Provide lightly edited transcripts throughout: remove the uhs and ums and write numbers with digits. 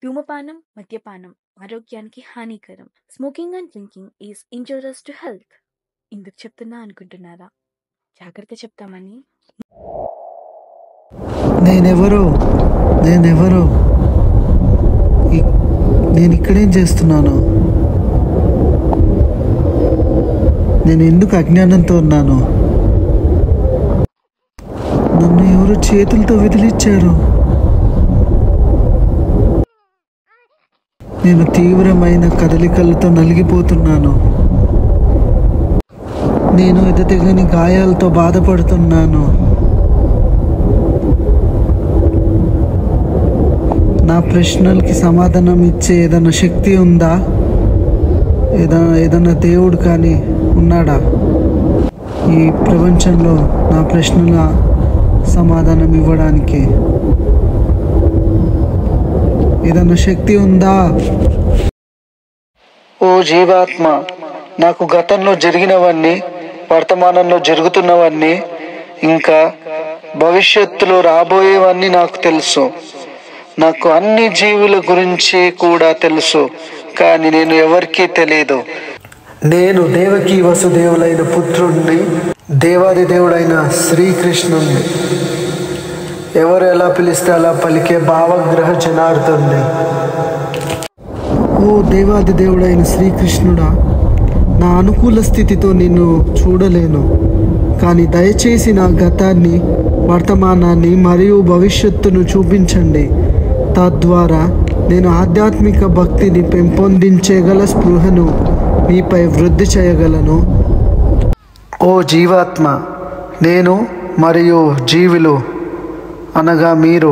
ధూమపానం, మద్యపానం ఆరోగ్యానికి హానికరం. Smoking and drinking is injurious to health. ఎందుకు చెప్తున్నా అనుకుంటున్నారా? జాగ్రత్త చెప్తామని. నేనెవరో నేనెవరో ఇ- నేను ఇక్కడేం చేస్తున్నాను? నేను ఎందుకు అజ్ఞానంతో ఉన్నాను? నన్ను ఎవరు చేతులతో విదిలిచ్చారు? నేను తీవ్రమైన కదలికలతో నలిగిపోతున్నాను. నేను ఎదతెగని గాయాలతో బాధపడుతున్నాను. నా ప్రశ్నలకి సమాధానం ఇచ్చే ఏదైనా శక్తి ఉందా? ఏదైనా దేవుడు కానీ ఉన్నాడా ఈ ప్రపంచంలో నా ప్రశ్నల సమాధానం ఇవ్వడానికి? ఏదైనా శక్తి ఉందా? ఓ జీవాత్మ, నాకు గతంలో జరిగినవన్నీ, వర్తమానంలో జరుగుతున్నవన్నీ, ఇంకా భవిష్యత్తులో రాబోయేవన్నీ నాకు తెలుసు. నాకు అన్ని జీవుల గురించి కూడా తెలుసు, కానీ నేను ఎవరికీ తెలియదు. నేను దేవకి వసుదేవులైన పుత్రుణ్ణి, దేవాది దేవుడైన శ్రీకృష్ణుణ్ణి. ఎవరు ఎలా పిలిస్తే అలా పలికే భావగ్రహ జనార్దనుణ్ణి. ఓ దేవాది దేవుడైన శ్రీకృష్ణుడా, నా అనుకూల స్థితితో నిన్ను చూడలేను, కానీ దయచేసి నా గతాన్ని, వర్తమానాన్ని మరియు భవిష్యత్తును చూపించండి. తద్వారా నేను ఆధ్యాత్మిక భక్తిని పెంపొందించగల స్పృహను మీపై వృద్ధి చేయగలను. ఓ జీవాత్మ, నేను మరియు జీవులు అనగా మీరు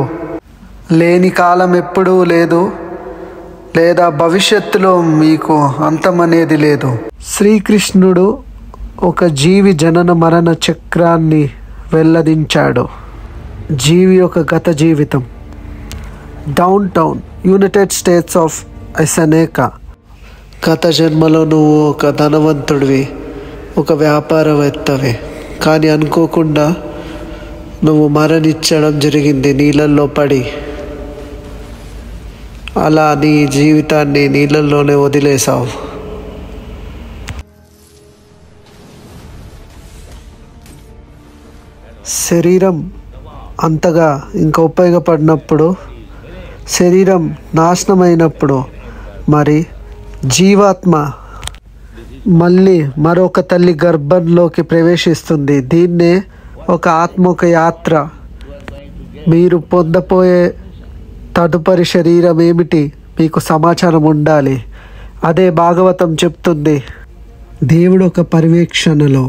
లేని కాలం ఎప్పుడూ లేదు, లేదా భవిష్యత్తులో మీకు అంతమనేది లేదు. శ్రీకృష్ణుడు ఒక జీవి జనన మరణ చక్రాన్ని వెల్లడించాడు. జీవి యొక్క గత జీవితం. Down town, United states of America. గత జన్మలో నువ్వు ఒక ధనవంతుడివి, ఒక వ్యాపారవేత్తవి, కానీ అనుకోకుండా నువ్వు మరణించడం జరిగింది నీళ్ళల్లో పడి. అలా నీ జీవితాన్ని నీళ్ళల్లోనే వదిలేసావు. శరీరం అంతగా ఇంకా ఉపయోగపడినప్పుడు, శరీరం నాశనమైనప్పుడు, మరి జీవాత్మ మళ్ళీ మరొక తల్లి గర్భంలోకి ప్రవేశిస్తుంది. దీన్నే ఒక ఆత్మక యాత్ర. మీరు పొందపోయే తదుపరి శరీరం ఏమిటి మీకు సమాచారం ఉండాలి. అదే భాగవతం చెప్తుంది. దేవుడు ఒక పర్యవేక్షణలో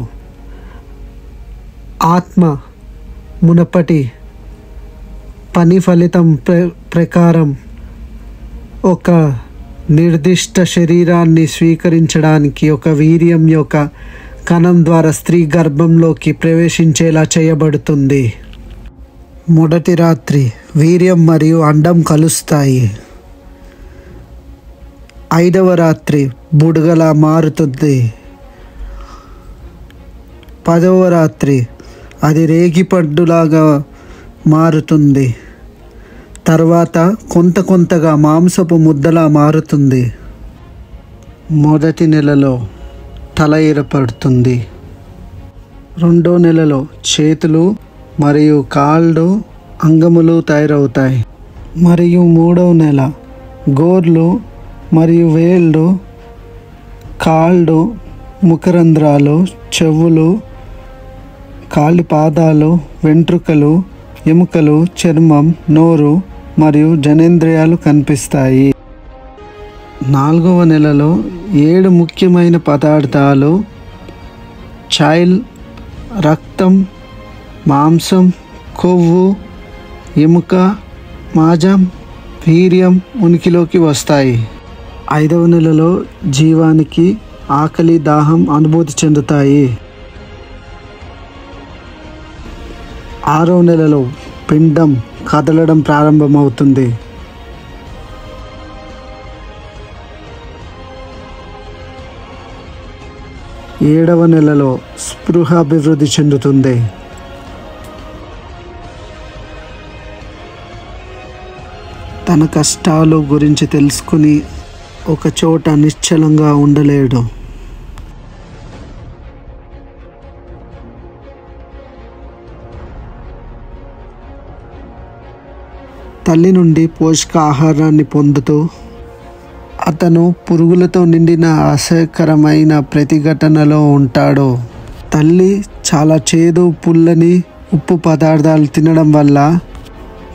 ఆత్మ మునపటి పని ఫలితం ప్రకారం ఒక నిర్దిష్ట శరీరాన్ని స్వీకరించడానికి ఒక వీర్యం యొక్క కణం ద్వారా స్త్రీ గర్భంలోకి ప్రవేశించేలా చేయబడుతుంది. మొదటి రాత్రి వీర్యం మరియు అండం కలుస్తాయి. 5వ రాత్రి బుడగలా మారుతుంది. 10వ రాత్రి అది రేగిపడ్డులాగా మారుతుంది. తర్వాత కొంతగా మాంసపు ముద్దలా మారుతుంది. మొదటి నెలలో తల ఏర్పడుతుంది. 2వ నెలలో చేతులు మరియు కాళ్ళు అంగములు తయారవుతాయి. మరియు 3వ నెల గోర్లు మరియు వేళ్ళు, కాళ్ళు, ముఖరంధ్రాలు, చెవులు, కాలి పాదాలు, వెంట్రుకలు, ఎముకలు, చర్మం, నోరు మరియు జనేంద్రియాలు కనిపిస్తాయి. 4వ నెలలో 7 ముఖ్యమైన పదార్థాలు చైల్డ్, రక్తం, మాంసం, కొవ్వు, ఎముక, మాంసం, వీర్యం ఉనికిలోకి వస్తాయి. 5వ నెలలో జీవానికి ఆకలి, దాహం అనుభూతి చెందుతాయి. 6వ నెలలో పిండం కదలడం ప్రారంభమవుతుంది. 7వ నెలలో స్పృహ అభివృద్ధి చెందుతుంది. తన కష్టాలు గురించి తెలుసుకుని ఒక చోట నిశ్చలంగా ఉండలేడు. తల్లి నుండి పోషకాహారాన్ని పొందుతూ అతను పురుగులతో నిండిన అసహ్యకరమైన ప్రతిఘటనలో ఉంటాడు. తల్లి చాలా చేదు పుల్లని ఉప్పు పదార్థాలు తినడం వల్ల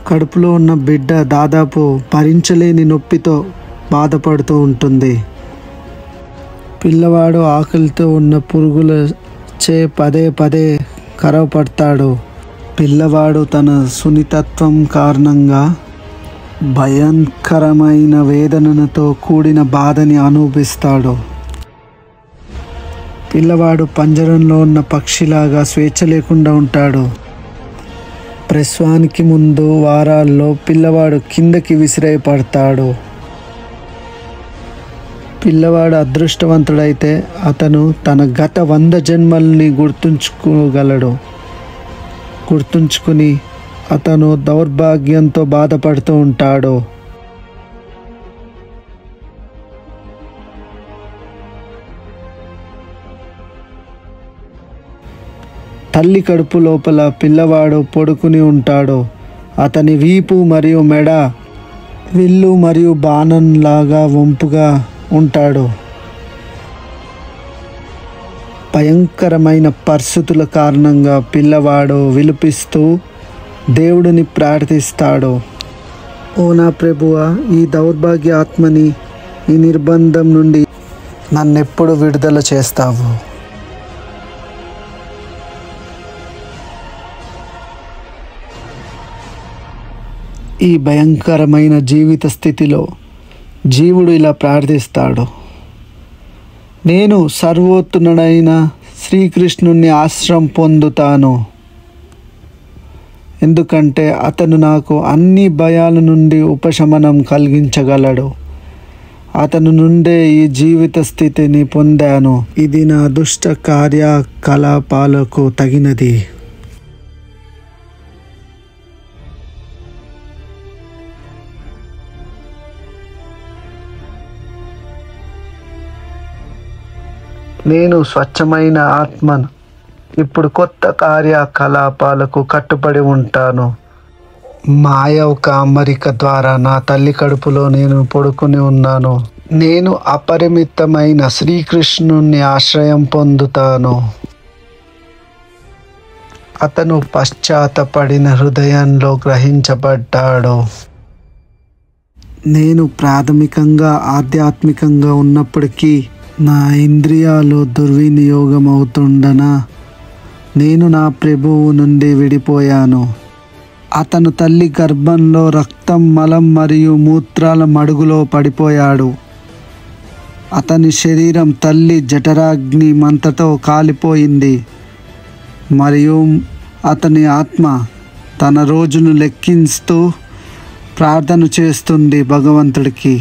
కడుపులో ఉన్న బిడ్డ దాదాపు భరించలేని నొప్పితో బాధపడుతూ ఉంటుంది. పిల్లవాడు ఆకలితో ఉన్న పురుగుల చే పదే పదే కరవపడతాడు. పిల్లవాడు తన సున్నితత్వం కారణంగా భయంకరమైన వేదనతో కూడిన బాధని అనుభవిస్తాడు. పిల్లవాడు పంజరంలో ఉన్న పక్షిలాగా స్వేచ్ఛ లేకుండా ఉంటాడు. ప్రసవానికి ముందు వారాల్లో పిల్లవాడు కిందకి విసిరేయబడతాడు. పిల్లవాడు అదృష్టవంతుడైతే అతను తన గత 100 జన్మల్ని గుర్తుంచుకుని అతను దౌర్భాగ్యంతో బాధపడుతూ ఉంటాడు. తల్లి కడుపు లోపల పిల్లవాడు పడుకుని ఉంటాడు. అతని వీపు మరియు మెడ విల్లు మరియు బాణంలాగా వంపుగా ఉంటాడు. భయంకరమైన పరిస్థితుల కారణంగా పిల్లవాడు విలపిస్తూ దేవుడిని ప్రార్థిస్తాడు. ఓ నా ప్రభువా, ఈ దౌర్భాగ్య ఆత్మని, ఈ నిర్బంధం నుండి నన్నెప్పుడు విడుదల చేస్తావు? ఈ భయంకరమైన జీవిత స్థితిలో జీవుడు ఇలా ప్రార్థిస్తాడు: నేను సర్వోన్నతుడైన శ్రీకృష్ణుని ఆశ్రయం పొందుతాను, ఎందుకంటే అతను నాకు అన్ని భయాల నుండి ఉపశమనం కలిగించగలడు. అతను నుండే ఈ జీవిత స్థితిని పొందాను. ఇది నా దుష్ట కార్యకలాపాలకు తగినది. నేను స్వచ్ఛమైన ఆత్మను. ఇప్పుడు కొత్త కార్యకలాపాలకు కట్టుబడి ఉంటాను. మాయ ఒక అమరిక ద్వారా నా తల్లి కడుపులో నేను పడుకుని ఉన్నాను. నేను అపరిమితమైన శ్రీకృష్ణుని ఆశ్రయం పొందుతాను. అతను పశ్చాత్తపడిన హృదయంలో గ్రహించబడ్డాడు. నేను ప్రాథమికంగా ఆధ్యాత్మికంగా ఉన్నప్పటికీ నా ఇంద్రియాలు దుర్వినియోగం అవుతుండనా నేను నా ప్రభువు నుండి విడిపోయాను. అతను తల్లి గర్భంలో రక్తం, మలం మరియు మూత్రాల మడుగులో పడిపోయాడు. అతని శరీరం తల్లి జఠరాగ్ని మంటతో కాలిపోయింది మరియు అతని ఆత్మ తన రోజును లెక్కిస్తూ ప్రార్థన చేస్తుంది భగవంతుడికి.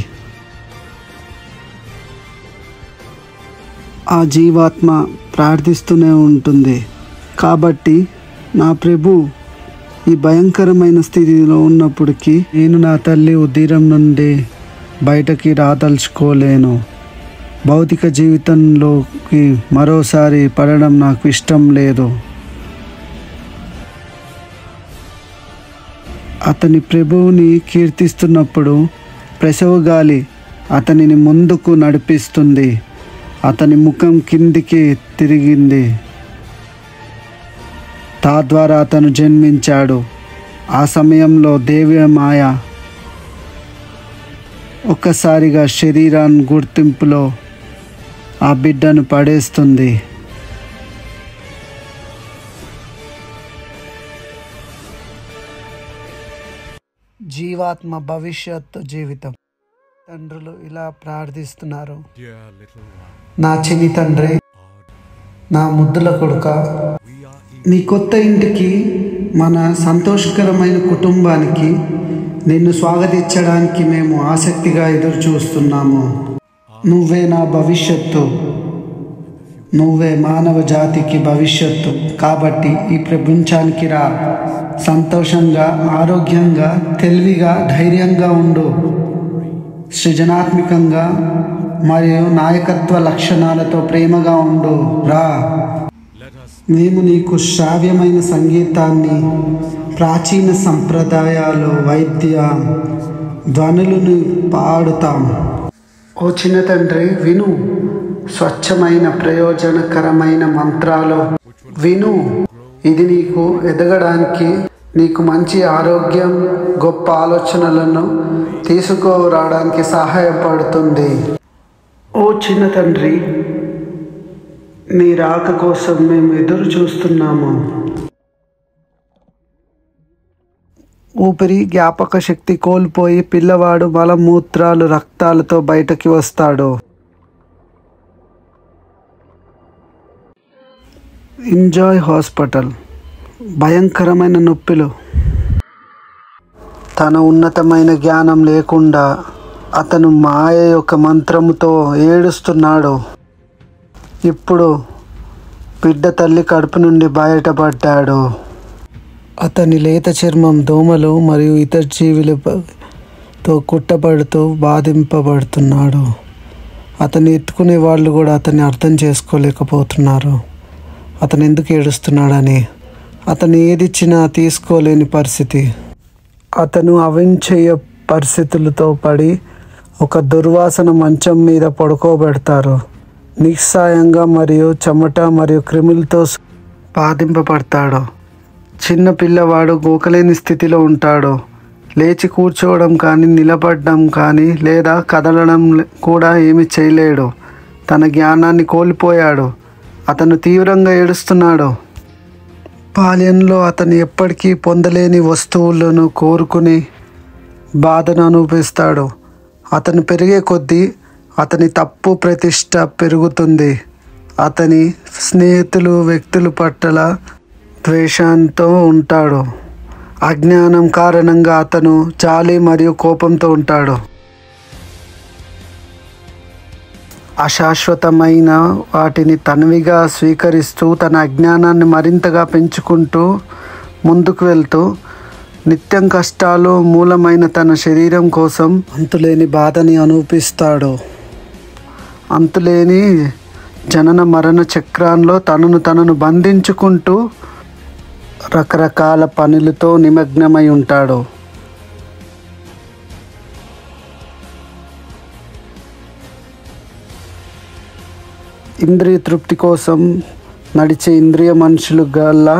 ఆ జీవాత్మ ప్రార్థిస్తూనే ఉంటుంది. కాబట్టి నా ప్రభు ఈ భయంకరమైన స్థితిలో ఉన్నప్పటికీ నేను నా తల్లి ఉదరం నుండి బయటకి రాదలుచుకోలేను. భౌతిక జీవితంలోకి మరోసారి పడడం నాకు ఇష్టం లేదు. అతని ప్రభువుని కీర్తిస్తున్నప్పుడు ప్రసవ గాలి అతనిని ముందుకు నడిపిస్తుంది. అతని ముఖం కిందికి తిరిగింది. తద్వారా అతను జన్మించాడు. ఆ సమయంలో దేవి మాయ ఒక్కసారిగా శరీరాన్ని గుర్తింపులో ఆ బిడ్డను పడేస్తుంది. జీవాత్మ భవిష్యత్తు జీవితం. తండ్రులు ఇలా ప్రార్థిస్తున్నారు: నా చిన్ని తండ్రి, నా ముద్దుల కొడుక, నీ కొత్త ఇంటికి, మన సంతోషకరమైన కుటుంబానికి నిన్ను స్వాగతించడానికి మేము ఆసక్తిగా ఎదురు చూస్తున్నాము. నువ్వే నా భవిష్యత్తు. నువ్వే మానవ జాతికి భవిష్యత్తు. కాబట్టి ఈ ప్రపంచానికి రా. సంతోషంగా, ఆరోగ్యంగా, తెలివిగా, ధైర్యంగా ఉండు. సృజనాత్మకంగా మరియు నాయకత్వ లక్షణాలతో ప్రేమగా ఉండు. రా. మేము నీకు శ్రావ్యమైన సంగీతాన్ని, ప్రాచీన సంప్రదాయాలు, వైద్య ధ్వనులను పాడుతాం. ఓ చిన్న తండ్రి, విను. స్వచ్ఛమైన ప్రయోజనకరమైన మంత్రాలు విను. ఇది నీకు ఎదగడానికి, నీకు మంచి ఆరోగ్యం, గొప్ప ఆలోచనలను తీసుకురావడానికి సహాయపడుతుంది. ఓ చిన్న తండ్రి, నీ రాక కోసం మేము ఎదురు చూస్తున్నాము. ఊపిరి, జ్ఞాపక శక్తి కోల్పోయి పిల్లవాడు మలమూత్రాలు, రక్తాలతో బయటకి వస్తాడు. Enjoy hospital. భయంకరమైన నొప్పులు. తన ఉన్నతమైన జ్ఞానం లేకుండా అతను మాయ యొక్క మంత్రముతో ఏడుస్తున్నాడు. ఇప్పుడు బిడ్డ తల్లి కడుపు నుండి బయటపడ్డాడు. అతని లేత చర్మం దోమలు మరియు ఇతర జీవులతో కుట్టబడుతూ బాధింపబడుతున్నాడు. అతన్ని ఎత్తుకునే వాళ్ళు కూడా అతన్ని అర్థం చేసుకోలేకపోతున్నారు. అతను ఎందుకు ఏడుస్తున్నాడని. అతను ఏదిచ్చినా తీసుకోలేని పరిస్థితి. అతను అవించయ పరిస్థితులతో పడి ఒక దుర్వాసన మంచం మీద పడుకోబెడతారు. నిస్సాయంగా మరియు చెమట మరియు క్రిములతో బాధింపబడతాడు. చిన్న పిల్లవాడు గోకలేని స్థితిలో ఉంటాడు. లేచి కూర్చోవడం కానీ, నిలబడడం కానీ లేదా కదలడం కూడా ఏమీ చేయలేడు. తన జ్ఞానాన్ని కోల్పోయాడు. అతను తీవ్రంగా ఏడుస్తున్నాడు. బాల్యంలో అతను ఎప్పటికీ పొందలేని వస్తువులను కోరుకుని బాధను అనుభవిస్తాడు. అతను పెరిగే కొద్దీ అతని తప్పు ప్రతిష్ట పెరుగుతుంది. అతని స్నేహితులు వ్యక్తుల పట్ల ద్వేషంతో ఉంటాడు. అజ్ఞానం కారణంగా అతను జాలి మరియు కోపంతో ఉంటాడు. అశాశ్వతమైన వాటిని తనవిగా స్వీకరిస్తూ తన అజ్ఞానాన్ని మరింతగా పెంచుకుంటూ ముందుకు వెళ్తూ నిత్యం కష్టాలు మూలమైన తన శరీరం కోసం అంతులేని బాధని అనుభవిస్తాడు. అంతులేని జనన మరణ చక్రాల్లో తనను బంధించుకుంటూ రకరకాల పనులతో నిమగ్నమై ఉంటాడు. ఇంద్రియ తృప్తి కోసం నడిచే ఇంద్రియ మనుషులు గల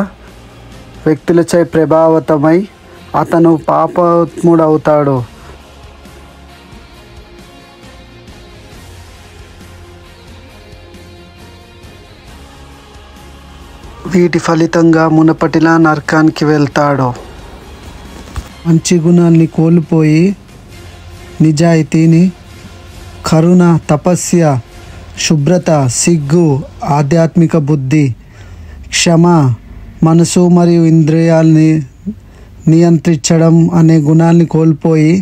వ్యక్తులచే ప్రభావితమై అతను పాపాత్ముడవుతాడు. వీటి ఫలితంగా మునపటిలా నరకానికి వెళ్తాడు. మంచి గుణాల్ని కోల్పోయి నిజాయితీని, కరుణ, తపస్య, శుభ్రత, సిగ్గు, ఆధ్యాత్మిక బుద్ధి, క్షమ, మనసు మరియు ఇంద్రియాల్ని నియంత్రించడం అనే గుణాల్ని కోల్పోయి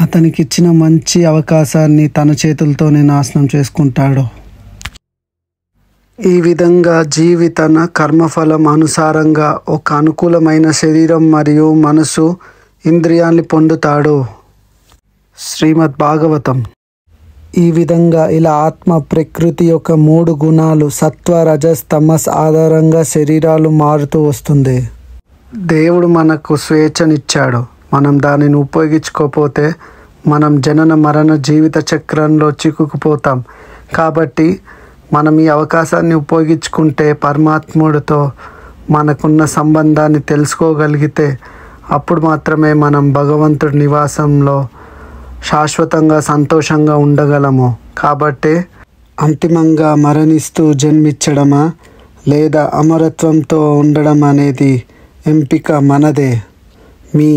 అతనికిచ్చిన మంచి అవకాశాన్ని తన చేతులతోనే నాశనం చేసుకుంటాడు. ఈ విధంగా జీవి తన కర్మఫలం అనుసారంగా ఒక అనుకూలమైన శరీరం మరియు మనసు, ఇంద్రియాల్ని పొందుతాడు. శ్రీమద్ భాగవతం. ఈ విధంగా ఇలా ఆత్మ ప్రకృతి యొక్క 3 గుణాలు సత్వ, రజస్, తమస్ ఆధారంగా శరీరాలు మారుతూ వస్తుంది. దేవుడు మనకు స్వేచ్ఛనిచ్చాడు. మనం దానిని ఉపయోగించుకోకపోతే మనం జనన మరణ జీవిత చక్రంలో చిక్కుకుపోతాం. కాబట్టి మనం ఈ అవకాశాన్ని ఉపయోగించుకుంటే, పరమాత్ముడితో మనకున్న సంబంధాన్ని తెలుసుకోగలిగితే అప్పుడు మాత్రమే మనం భగవంతుడి నివాసంలో శాశ్వతంగా సంతోషంగా ఉండగలము. కాబట్టి అంతిమంగా మరణిస్తూ జన్మించడమా లేదా అమరత్వంతో ఉండడం అనేది ఎంపిక మనదే. మీ